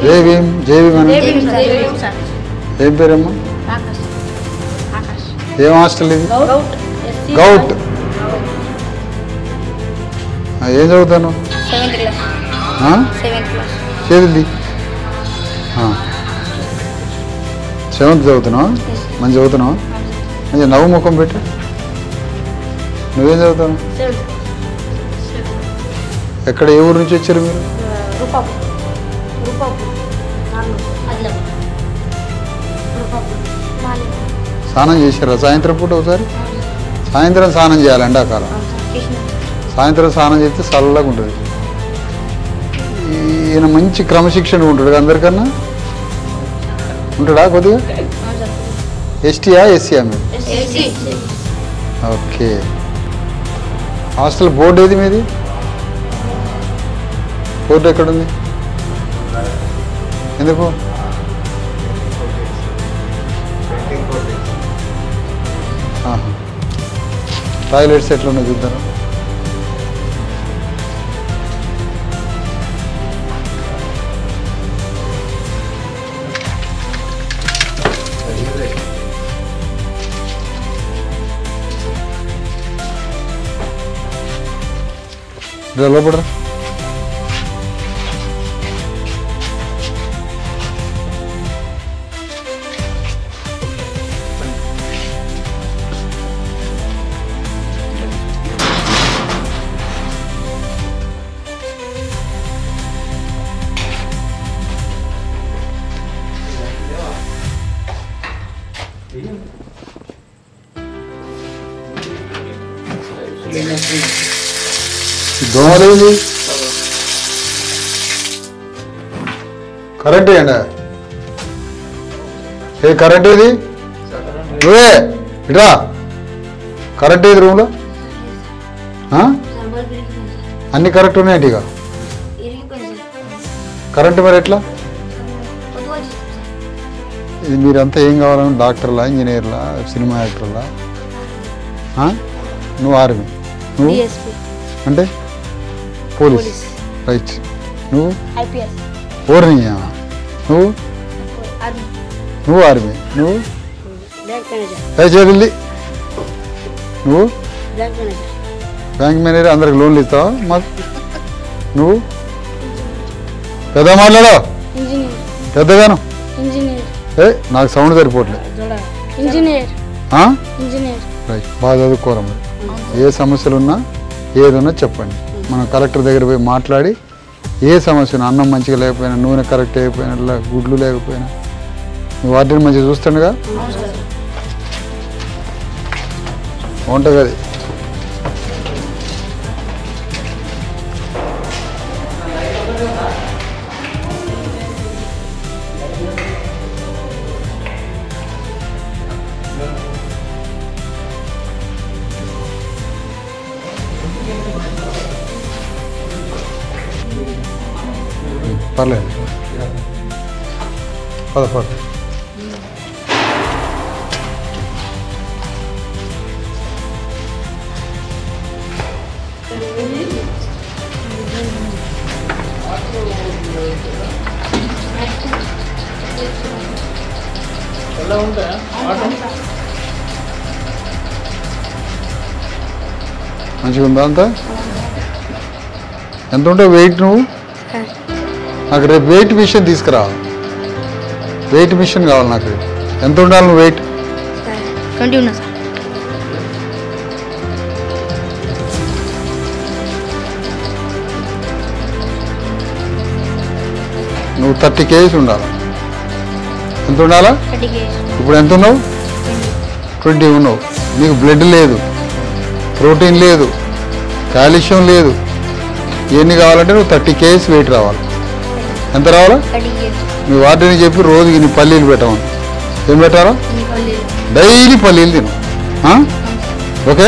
జై భీమ్ ఏం పేరమ్మా? ఏం హాస్టల్ ఇది? గౌట్. ఏం చదువుతాను? చేది 7th చదువుతున్నావా? మంచి చదువుతున్నావా? మంచి నవ్వు ముఖం పెట్టి. నువ్వేం చదువుతావు? ఎక్కడ ఏ ఊరు నుంచి వచ్చారు మీరు? స్నానం చేశారా సాయంత్రం పూట? ఒకసారి సాయంత్రం స్నానం చేయాలి ఎండాకాలం. సాయంత్రం స్నానం చేస్తే చల్లగా ఉంటుంది. ఈయన మంచి క్రమశిక్షణ ఉంటాడు అందరికన్నా. ఉంటాడా కొద్దిగా? ఎస్టీయా ఎస్సీయా మీరు? ఓకే. హాస్టల్ బోర్డు ఏది మీది? బోర్డు ఎక్కడుంది? ఎందుకు? టాయిలెట్స్ ఎట్లున్నాయి చూద్దాం. లోపడరా. దోమలేది? కరెంట్ ఏంటా? ఏ కరెంట్ ఏది? నువ్వే ఇట్రా. కరెంట్ ఏది రూమ్లో? అన్ని కరెక్ట్ ఉన్నాయండి. ఇక కరెంట్ మరి ఎట్లా? ఇది మీరంతా ఏం కావాలని? డాక్టర్లా, ఇంజనీర్లా, సినిమా యాక్టర్లా? నువ్వు ఆర్మీ. నువ్వు అంటే పోలీస్. రైట్. నువ్వు ఓర్ని. నువ్వు ఆర్మీ. నువ్వు చేయాలి. నువ్వు బ్యాంక్ మేనేజర్. అందరికి లోన్లు ఇస్తావా మాకు? నువ్వు పెద్ద మాట్లాడా? పెద్దగాను. నాకు సౌండ్ సరిపోవట్లేదు. రైట్. బాగా చదువుకోరా. మరి ఏ సమస్యలు ఉన్నా ఏదన్నా చెప్పండి. మనం కలెక్టర్ దగ్గర పోయి మాట్లాడి ఏ సమస్య ఉన్నా, అన్నం మంచిగా లేకపోయినా, నూనె కరెక్ట్ అయిపోయినా, గుడ్లు లేకపోయినా, వాటిని మంచిగా చూస్తుండగా వంటగది. పర్లేదు. పద. మంచిగా ఉందా అంతా? ఎంత ఉంటావు వెయిట్ నువ్వు? నాకు రేపు వెయిట్ మిషన్ తీసుకురా. వెయిట్ మిషన్ కావాలి నాకు. ఎంత ఉండాలి నువ్వు వెయిట్? 20 ఉన్నా సార్. నువ్వు 30 kgs ఉండాలి. ఎంత ఉండాలా? 30 kgs. ఇప్పుడు ఎంత ఉన్నావు? 20 ఉన్నావు. నీకు బ్లడ్ లేదు, ప్రోటీన్ లేదు, కాల్షియం లేదు. ఇవన్నీ కావాలంటే నువ్వు 30 kgs వెయిట్ రావాలి. ఎంత రావాలా? 30 kgs. మీ వాటిని చెప్పి రోజుకి నీ పల్లీలు పెట్టమని. ఏం పెట్టాలా? డైలీ పల్లీలు తిను. ఓకే.